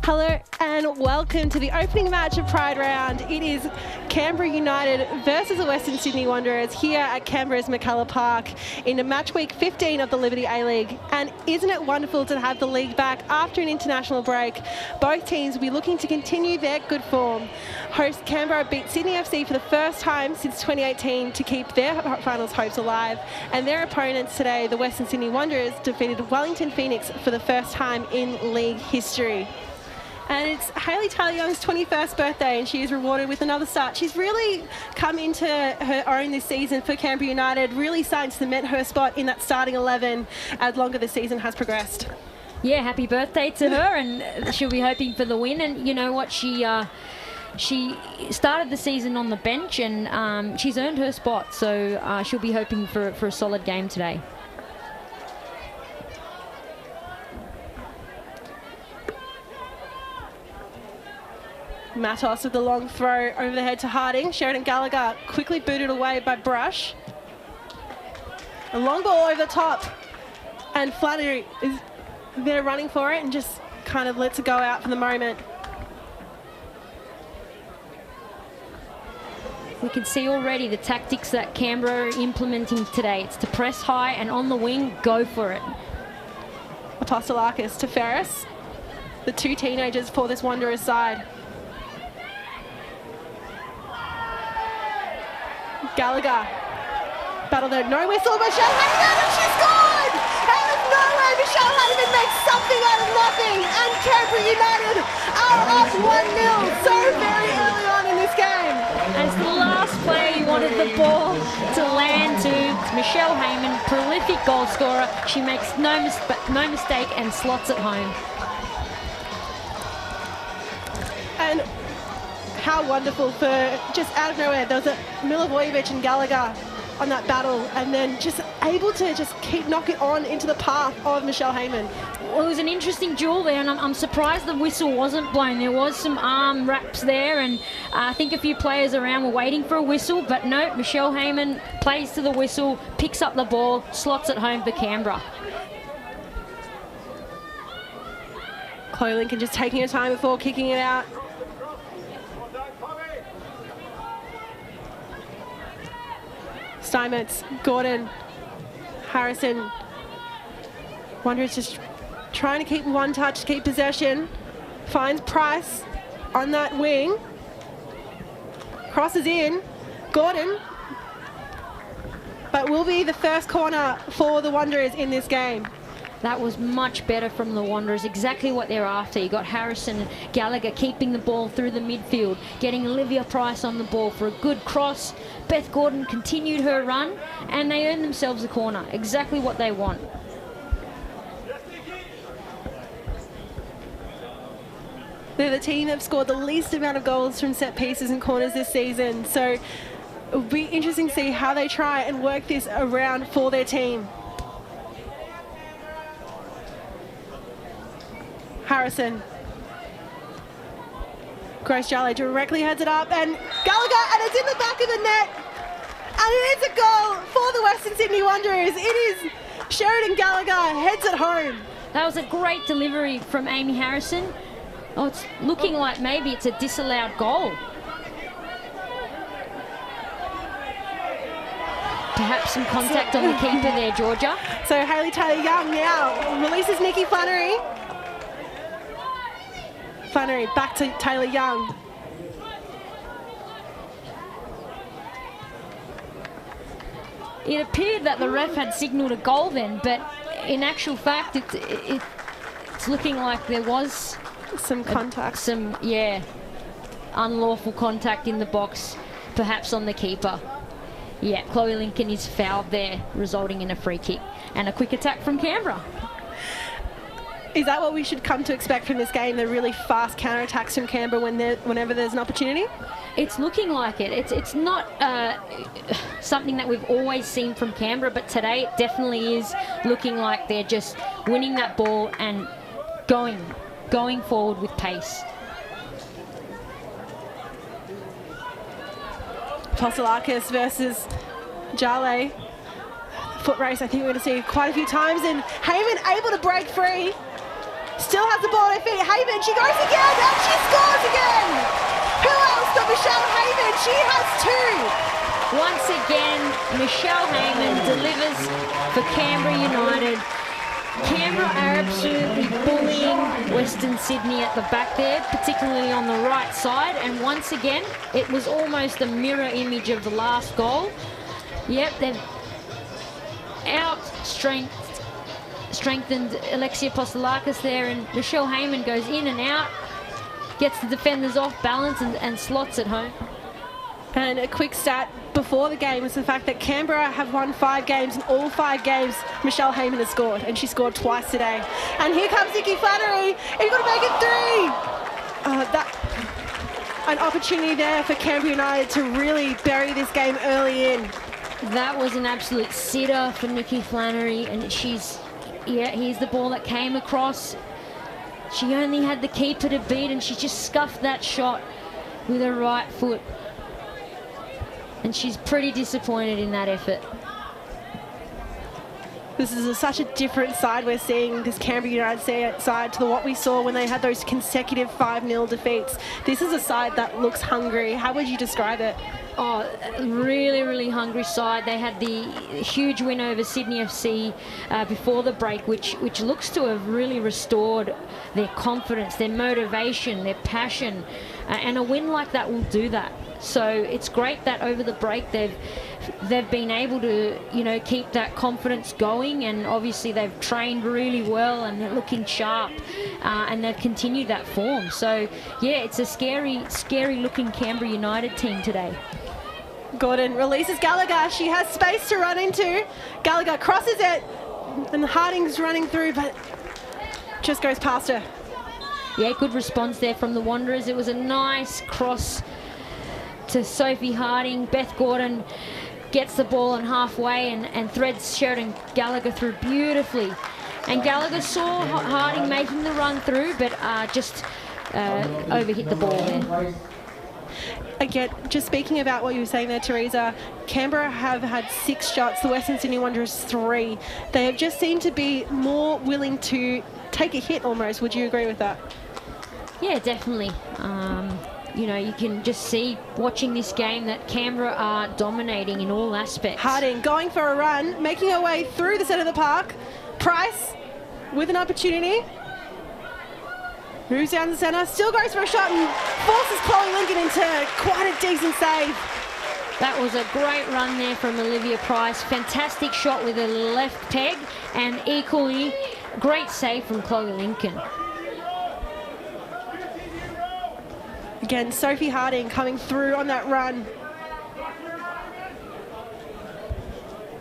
Hello and welcome to the opening match of Pride Round. It is Canberra United versus the Western Sydney Wanderers here at Canberra's McCullough Park in match week 15 of the Liberty A-League. And isn't it wonderful to have the league back after an international break? Both teams will be looking to continue their good form. Host Canberra beat Sydney FC for the first time since 2018 to keep their finals hopes alive. And their opponents today, the Western Sydney Wanderers, defeated Wellington Phoenix for the first time in league history. And it's Hayley Taylor-Young's 21st birthday, and she is rewarded with another start. She's really come into her own this season for Canberra United, really starting to cement her spot in that starting 11 as longer the season has progressed. Yeah, happy birthday to her, and she'll be hoping for the win. And you know what, she started the season on the bench, and she's earned her spot, so she'll be hoping for a solid game today. Matos with the long throw over the head to Harding. Sheridan Gallagher quickly booted away by Brush. A long ball over the top. And Flannery is there running for it and just kind of lets it go out for the moment. We can see already the tactics that Canberra are implementing today. It's to press high and on the wing, go for it. Apostolakis to Ferris. The two teenagers for this Wanderers side. Gallagher, battle there, no whistle, Michelle Hanneman, and she scored! Out of nowhere, Michelle Hanneman makes something out of nothing, and Canberra United are up 1-0 so very early on in this game. As the last player you wanted the ball to land to, Michelle Heyman, prolific goal scorer. She makes no mistake and slots it home. And how wonderful for just out of nowhere. There was a Milivojevic and Gallagher on that battle, and then just able to just keep knocking on into the path of Michelle Heyman. Well, it was an interesting duel there, and I'm surprised the whistle wasn't blown. There was some arm wraps there, and I think a few players around were waiting for a whistle, but no, Michelle Heyman plays to the whistle, picks up the ball, slots it home for Canberra. Chloe Lincoln just taking her time before kicking it out. Steinmetz, Gordon, Harrison. Wanderers just trying to keep one touch, keep possession. Finds Price on that wing. Crosses in. Gordon. But will be the first corner for the Wanderers in this game. That was much better from the Wanderers, exactly what they're after. You got Harrison and Gallagher keeping the ball through the midfield, getting Olivia Price on the ball for a good cross. Beth Gordon continued her run, and they earned themselves a corner, exactly what they want. They're the team that have scored the least amount of goals from set pieces and corners this season, so it'll be interesting to see how they try and work this around for their team. Harrison. Grace Jolly directly heads it up, and Gallagher, and it's in the back of the net. And it is a goal for the Western Sydney Wanderers. It is Sheridan Gallagher heads it home. That was a great delivery from Amy Harrison. Oh, it's looking like maybe it's a disallowed goal. Perhaps some contact on the keeper there, Georgia. So Hayley Taylor-Young now releases Nikki Flannery. Flannery back to Taylor-Young. It appeared that the ref had signalled a goal then, but in actual fact, it's looking like there was some contact. Unlawful contact in the box, perhaps on the keeper. Yeah, Chloe Lincoln is fouled there, resulting in a free kick and a quick attack from Canberra. Is that what we should come to expect from this game, the really fast counter-attacks from Canberra whenever there's an opportunity? It's looking like it. It's not something that we've always seen from Canberra, but today it definitely is looking like they're just winning that ball and going forward with pace. Apostolakis versus Jale. Foot race I think we're going to see quite a few times, and Heyman able to break free. Still has the ball at her feet. Haven, she goes again, and she scores again. Who else but Michelle Haven? She has two. Once again, Michelle Heyman delivers for Canberra United. Canberra are absolutely bullying Western Sydney at the back there, particularly on the right side. And once again, it was almost a mirror image of the last goal. Yep, they've strengthened Alexia Apostolakis there, and Michelle Heyman goes in and out, gets the defenders off balance and slots it home. And a quick stat before the game was the fact that Canberra have won 5 games, and all 5 games Michelle Heyman has scored, and she scored twice today. And here comes Nikki Flannery, and you've got to make it 3! An opportunity there for Canberra United to really bury this game early in. That was an absolute sitter for Nikki Flannery, and here's the ball that came across. She only had the keeper to beat, and she just scuffed that shot with her right foot. And she's pretty disappointed in that effort. This is such a different side we're seeing, this Canberra United side, to what we saw when they had those consecutive 5-0 defeats. This is a side that looks hungry. How would you describe it? Oh, really, really hungry side. They had the huge win over Sydney FC before the break, which looks to have really restored their confidence, their motivation, their passion. And a win like that will do that. So it's great that over the break they've been able to, keep that confidence going, and obviously they've trained really well and they're looking sharp, and they've continued that form. So yeah, it's a scary looking Canberra United team today. Gordon releases Gallagher. She has space to run into. Gallagher crosses it, and Harding's running through, but just goes past her. Yeah, good response there from the Wanderers. It was a nice cross to Sophie Harding. Beth Gordon gets the ball on halfway and threads Sheridan Gallagher through beautifully. And Gallagher saw Harding making the run through, but just overhit the ball there. Again, just speaking about what you were saying there, Teresa, Canberra have had 6 shots, the Western Sydney Wanderers 3. They have just seemed to be more willing to take a hit almost. Would you agree with that? Yeah, definitely. You can just see, watching this game, that Canberra are dominating in all aspects. Harding going for a run, making her way through the centre of the park. Price with an opportunity. Moves down the centre, still goes for a shot and forces Chloe Lincoln into quite a decent save. That was a great run there from Olivia Price. Fantastic shot with a left peg, and equally great save from Chloe Lincoln. Again, Sophie Harding coming through on that run.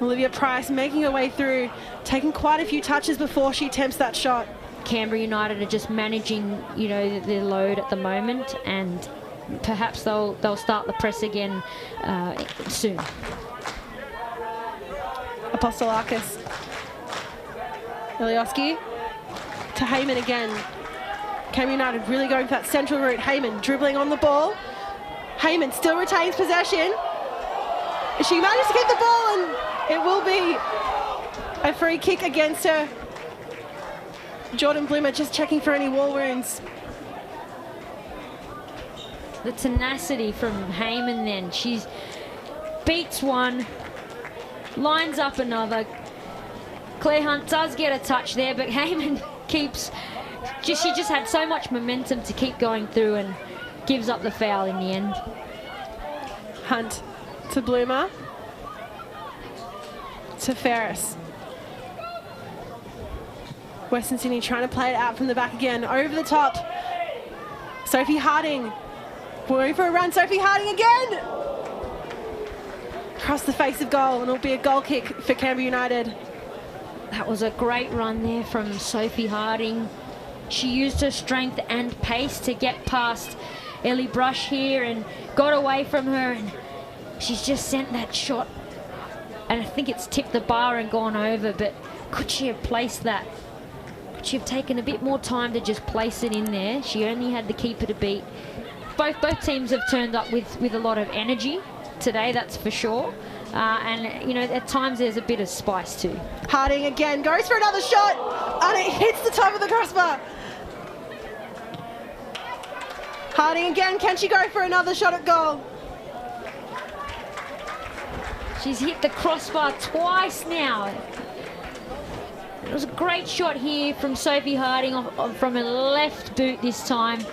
Olivia Price making her way through, taking quite a few touches before she attempts that shot. Canberra United are just managing, their load at the moment, and perhaps they'll start the press again soon. Apostolakis. Ilioski to Heyman again. Canberra United really going for that central route. Heyman dribbling on the ball. Heyman still retains possession. She managed to get the ball, and it will be a free kick against her. Jordan Bloomer just checking for any wall wounds. The tenacity from Heyman then. She beats one, lines up another. Claire Hunt does get a touch there, but Heyman keeps... she just had so much momentum to keep going through and gives up the foul in the end. Hunt to Bloomer. To Ferris. Western Sydney trying to play it out from the back again. Over the top. Sophie Harding. Going for a run. Sophie Harding again. Across the face of goal, and it'll be a goal kick for Canberra United. That was a great run there from Sophie Harding. She used her strength and pace to get past Ellie Brush here and got away from her, and she's just sent that shot. And I think it's tipped the bar and gone over, but could she have placed that? Could she have taken a bit more time to just place it in there? She only had the keeper to beat. Both teams have turned up with a lot of energy today, that's for sure. And, at times there's a bit of spice too. Harding again goes for another shot, and it hits the top of the crossbar. Harding again. Can she go for another shot at goal? She's hit the crossbar twice now. It was a great shot here from Sophie Harding from her left boot this time.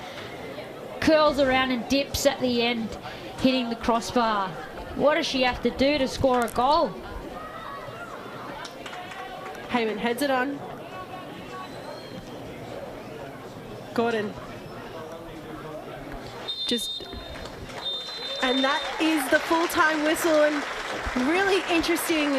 Curls around and dips at the end, hitting the crossbar. What does she have to do to score a goal? Heyman heads it on. Gordon. And that is the full-time whistle, and really interesting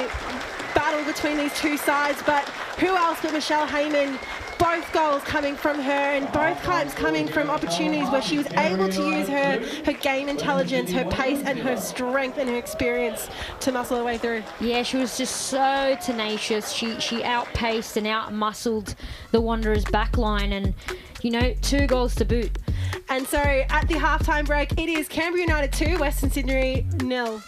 battle between these two sides, but who else but Michelle Heyman? Both goals coming from her, and both times coming from opportunities where she was able to use her game intelligence, her pace and her strength and her experience to muscle her way through. Yeah, she was just so tenacious. She outpaced and outmuscled the Wanderers backline, and you know, 2 goals to boot. And so at the halftime break, it is Canberra United 2, Western Sydney 0.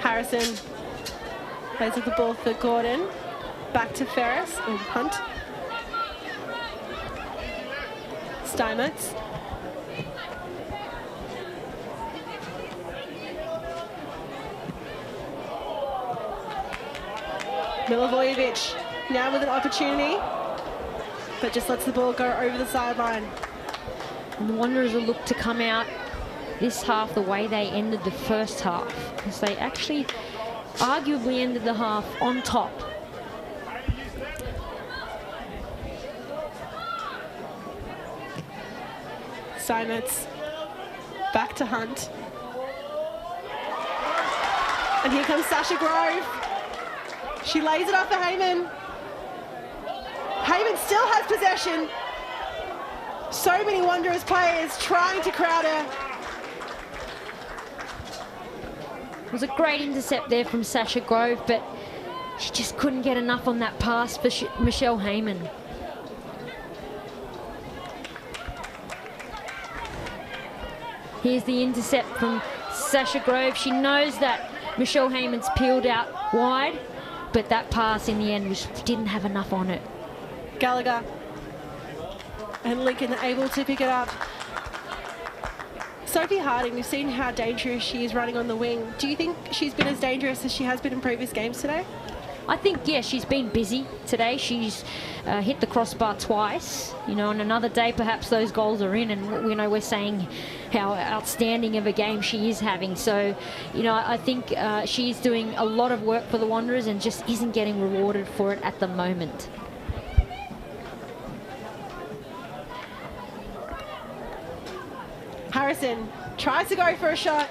Harrison plays with the ball for Gordon. Back to Ferris and Hunt. Steinmetz. Milivojevic now with an opportunity, but just lets the ball go over the sideline. And the Wanderers will look to come out this half the way they ended the first half, because they actually arguably ended the half on top. Steinmetz back to Hunt. And here comes Sasha Grove. She lays it off for Heyman. Heyman still has possession. So many Wanderers players trying to crowd her. It was a great intercept there from Sasha Grove, but she just couldn't get enough on that pass for Michelle Heyman. Here's the intercept from Sasha Grove. She knows that Michelle Heyman's peeled out wide, but that pass in the end didn't have enough on it. Gallagher and Lincoln able to pick it up. Sophie Harding, we've seen how dangerous she is running on the wing. Do you think she's been as dangerous as she has been in previous games today? I think, yeah, she's been busy today. She's hit the crossbar twice. You know, on another day, perhaps those goals are in, and you know, we're saying how outstanding of a game she is having. So, you know, I think she's doing a lot of work for the Wanderers and just isn't getting rewarded for it at the moment. Harrison tries to go for a shot.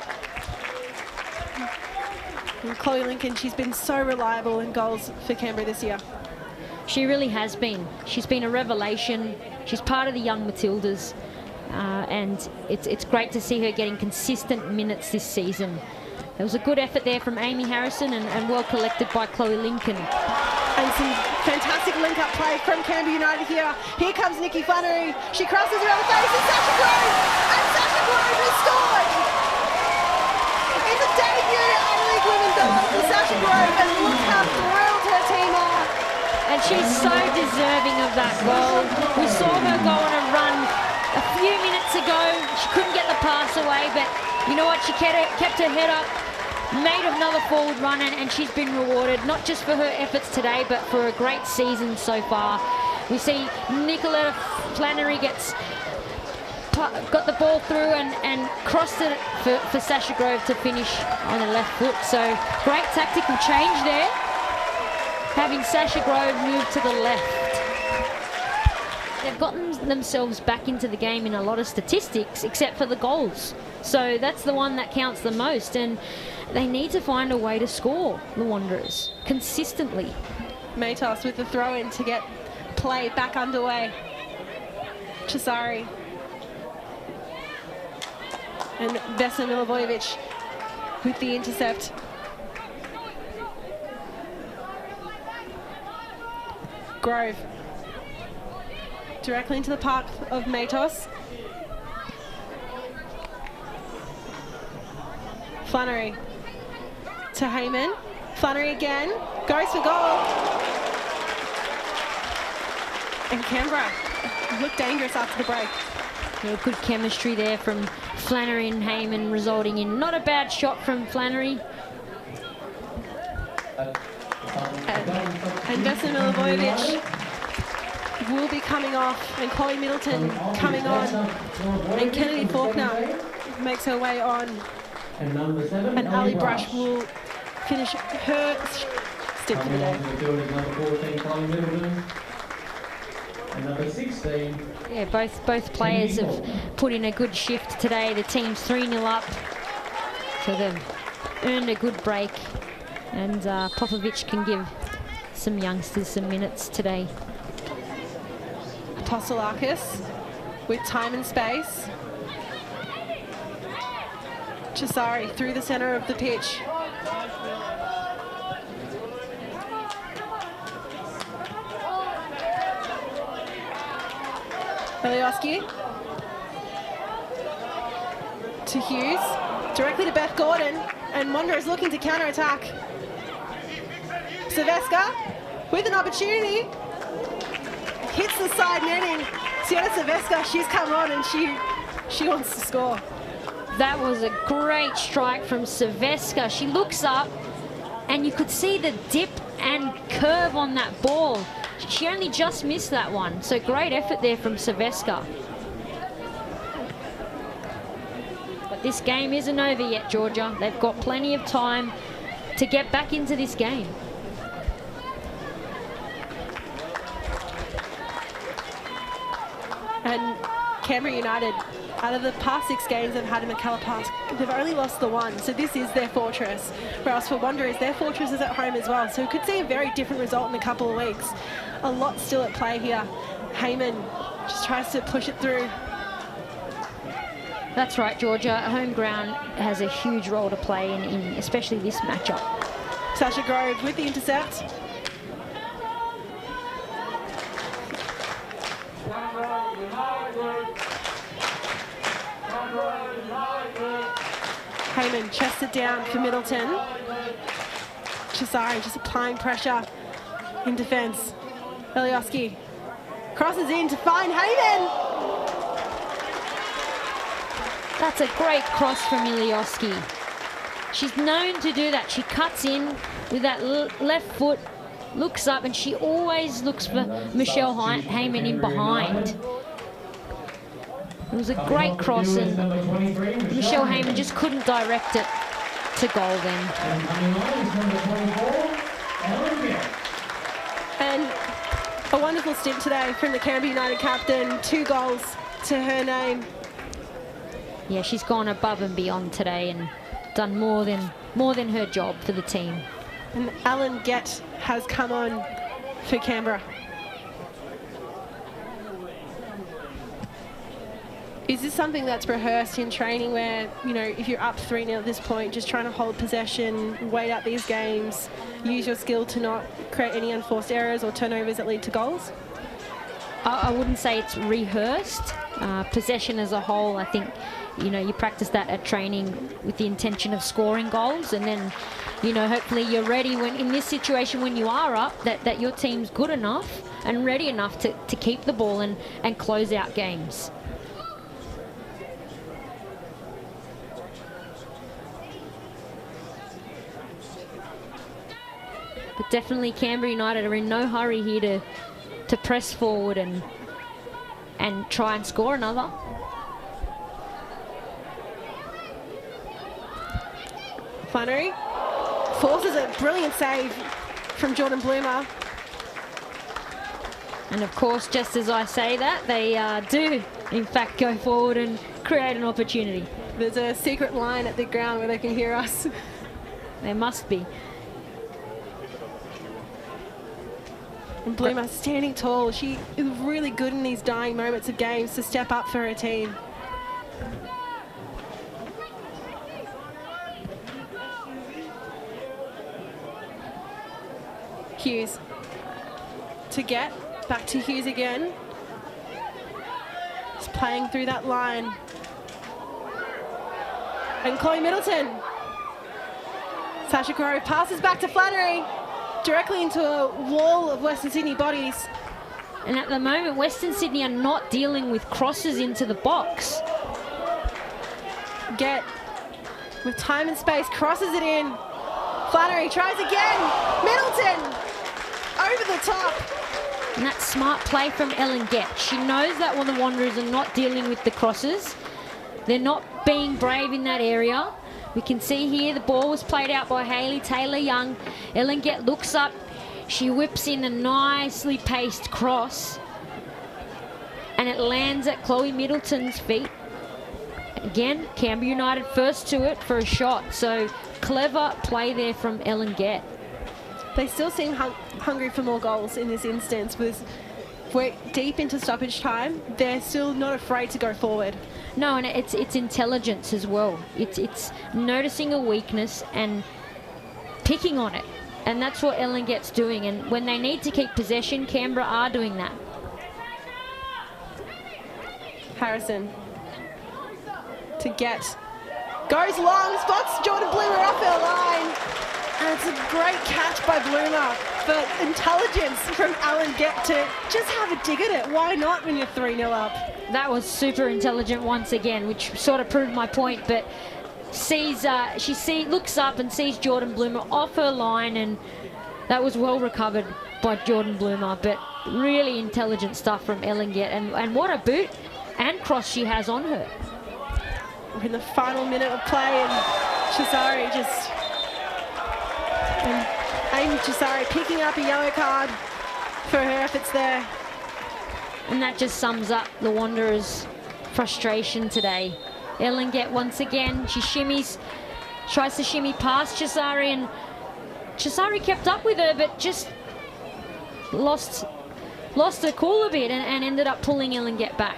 And Chloe Lincoln, she's been so reliable in goals for Canberra this year. She really has been. She's been a revelation. She's part of the young Matildas. And it's great to see her getting consistent minutes this season. There was a good effort there from Amy Harrison and well collected by Chloe Lincoln. And some fantastic link-up play from Canberra United here. Here comes Nikki Flannery. She crosses around the face of Sasha Grove. And Sasha Grove has scored! It's a debut A-League Women's goal for Sasha Grove, and look how thrilled her team are. And she's so deserving of that goal. We saw her go on a run a few minutes ago. She couldn't get the pass away, but you know what? She kept her head up, made another forward run, and she's been rewarded, not just for her efforts today, but for a great season so far. We see Nicoletta Flannery got the ball through and crossed it for Sasha Grove to finish on the left foot. So great tactical change there, having Sasha Grove move to the left. They've gotten themselves back into the game in a lot of statistics, except for the goals. So that's the one that counts the most, and they need to find a way to score, the Wanderers, consistently. Matos with the throw-in to get play back underway. Chisari. And Vesna Milivojevic with the intercept. Grove. Directly into the park of Matos. Flannery to Heyman. Flannery again. Goes for goal. And Canberra looked dangerous after the break. Yeah, good chemistry there from Flannery and Heyman, resulting in not a bad shot from Flannery. And Vesna Milivojevic will be coming off, and Chloe Middleton coming on. And Kennedy Faulkner makes her way on. And Ali Brush will finish her stint for the day. And number 16. Yeah, both players have put in a good shift today. The team's 3-0 up, so they've earned a good break. And Popovic can give some youngsters some minutes today. Apostolakis with time and space. Chisari through the centre of the pitch. Elioski to Hughes, directly to Beth Gordon, and Wanderers looking to counter-attack. Silvesca with an opportunity, hits the side netting. Sienna Silvesca, she's come on and she wants to score. That was a great strike from Silvesca. She looks up and you could see the dip and curve on that ball. She only just missed that one, so great effort there from Silvesca. But this game isn't over yet, Georgia. They've got plenty of time to get back into this game. And Canberra United, out of the past 6 games they've had in McCullough Park, they've only lost the 1, so this is their fortress. Whereas for Wanderers, their fortress is at home as well, so we could see a very different result in a couple of weeks. A lot still at play here. Heyman just tries to push it through. That's right, Georgia. Home ground has a huge role to play in especially this matchup. Sasha Grove with the intercept. Heyman chests it down for Middleton. Chisari just applying pressure in defence. Elioski crosses in to find Heyman. That's a great cross from Ilioski. She's known to do that. She cuts in with that left foot, looks up, and she always looks for Michelle Heyman in behind. It was a great cross, and Michelle Heyman just couldn't direct it to goal then. And a wonderful stint today from the Canberra United captain. 2 goals to her name. Yeah, she's gone above and beyond today and done more than her job for the team. And Alan Gett has come on for Canberra. Is this something that's rehearsed in training where, you know, if you're up 3-0 at this point, just trying to hold possession, wait out these games, use your skill to not create any unforced errors or turnovers that lead to goals? I wouldn't say it's rehearsed. Possession as a whole, I think, you know, you practice that at training with the intention of scoring goals, and then, you know, hopefully you're ready when in this situation when you are up, that your team's good enough and ready enough to keep the ball and close out games. But definitely Canberra United are in no hurry here to press forward and try and score another. Flannery forces a brilliant save from Jordan Bloomer. And of course, just as I say that, they do in fact go forward and create an opportunity. There's a secret line at the ground where they can hear us. There must be. And Bloomer standing tall. She is really good in these dying moments of games to step up for her team. Hughes to get back to Hughes again. Just playing through that line. And Chloe Middleton. Sasha Grove passes back to Flannery. directly into a wall of Western Sydney bodies. And at the moment, Western Sydney are not dealing with crosses into the box. Get, with time and space, crosses it in. Flannery tries again. Middleton over the top. And that's smart play from Ellen Gett. She knows that when the Wanderers are not dealing with the crosses, they're not being brave in that area. We can see here the ball was played out by Hayley Taylor-Young. Ellen Gett looks up. She whips in a nicely paced cross. And it lands at Chloe Middleton's feet. Again, Canberra United first to it for a shot. So clever play there from Ellen Gett. They still seem hungry for more goals in this instance. We're deep into stoppage time. They're still not afraid to go forward. No, and it's intelligence as well. It's noticing a weakness and picking on it. And that's what Ellen Gett's doing. And when they need to keep possession, Canberra are doing that. Harrison to Gett. Goes long, spots Jordan Bloomer off her line. And it's a great catch by Bloomer. But intelligence from Ellen Gett to just have a dig at it. Why not when you're 3-0 up? That was super intelligent once again, which sort of proved my point. But looks up and sees Jordan Bloomer off her line, and that was well recovered by Jordan Bloomer. But really intelligent stuff from Ellen Gett, and what a boot and cross she has on her. We're in the final minute of play, and Chisari just... And Amy Chisari picking up a yellow card for her efforts there. And that just sums up the Wanderers' frustration today. Ellen Gett once again, she shimmies, tries to shimmy past Chisari, and Chisari kept up with her, but just lost her cool a bit and ended up pulling Ellen Gett back.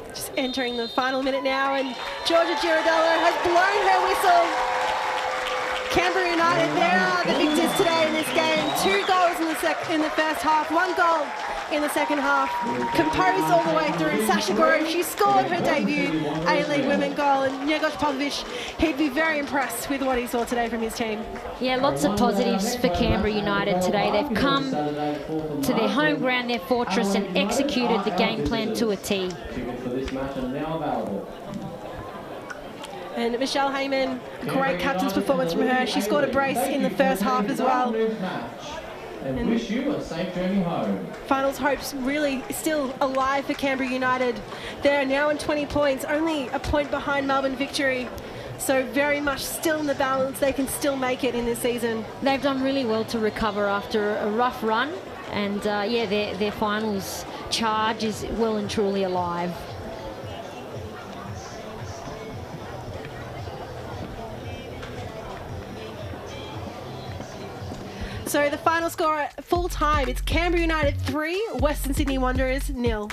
Just entering the final minute now, and Georgia Girardello has blown her whistle. Canberra United, they are the victors today in this game. 2 goals in the first half, 1 goal in the second half. Composed all the way through. Sasha Grove, she scored her debut A-League women goal, and Njegos Popovic, he'd be very impressed with what he saw today from his team. Yeah, lots of positives for Canberra United today. They've come to their home ground, their fortress, and executed the game plan to a T. And Michelle Heyman, great captain's performance from her. She scored a brace in the first half as well. And wish you a safe journey home. Finals hopes really still alive for Canberra United. They're now on 20 points, only a point behind Melbourne Victory. So very much still in the balance. They can still make it in this season. They've done really well to recover after a rough run. And yeah, their finals charge is well and truly alive. So the final score at full time, it's Canberra United 3, Western Sydney Wanderers 0.